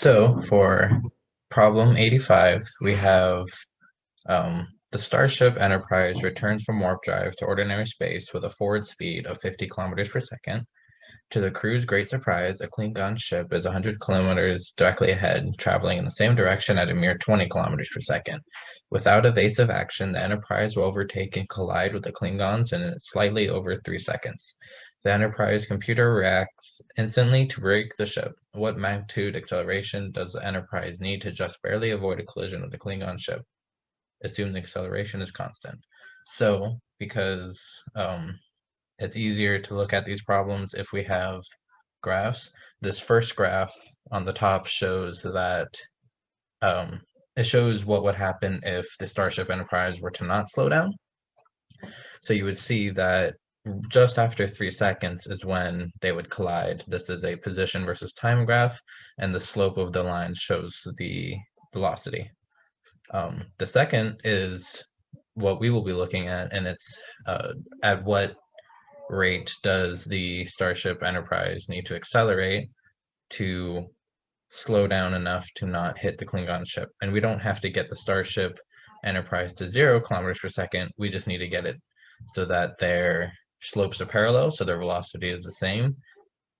So for problem 85, we have the Starship Enterprise returns from warp drive to ordinary space with a forward speed of 50 kilometers per second. To the crew's great surprise, a Klingon ship is 100 kilometers directly ahead, traveling in the same direction at a mere 20 kilometers per second. Without evasive action, the Enterprise will overtake and collide with the Klingons in slightly over 3 seconds. The Enterprise computer reacts instantly to brake the ship. What magnitude acceleration does the Enterprise need to just barely avoid a collision with the Klingon ship? Assume the acceleration is constant. So, because it's easier to look at these problems if we have graphs. This first graph on the top shows that um, it shows what would happen if the Starship Enterprise were to not slow down. So you would see that just after 3 seconds is when they would collide. This is a position versus time graph, and the slope of the line shows the velocity. The second is what we will be looking at, and it's at what rate does the Starship Enterprise need to accelerate to slow down enough to not hit the Klingon ship? And we don't have to get the Starship Enterprise to 0 kilometers per second. We just need to get it so that their slopes are parallel, so their velocity is the same,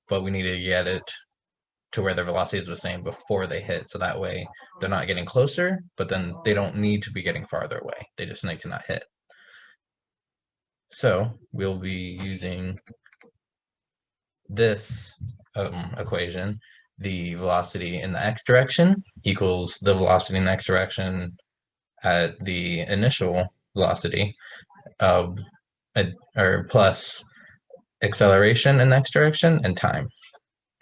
but we need to get it to where their velocity is the same before they hit, so that way they're not getting closer, but then they don't need to be getting farther away. They just need to not hit. So we'll be using this equation. The velocity in the x direction equals the velocity in the x direction at the initial velocity, or plus acceleration in the x direction and time.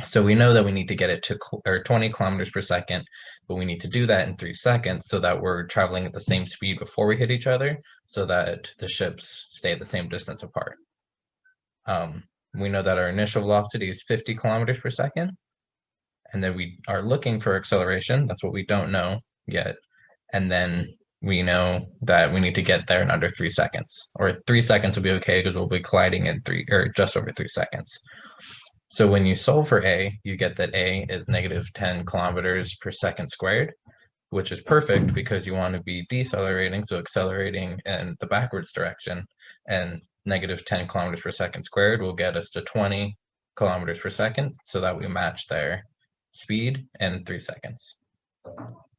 So we know that we need to get it to 20 kilometers per second, but we need to do that in 3 seconds so that we're traveling at the same speed before we hit each other, so that the ships stay at the same distance apart. We know that our initial velocity is 50 kilometers per second, and then we are looking for acceleration. That's what we don't know yet. And then we know that we need to get there in under 3 seconds, or 3 seconds will be okay because we'll be colliding in just over 3 seconds. So when you solve for A, you get that A is negative 10 kilometers per second squared, which is perfect because you want to be decelerating, so accelerating in the backwards direction. And negative 10 kilometers per second squared will get us to 20 kilometers per second, so that we match their speed in 3 seconds.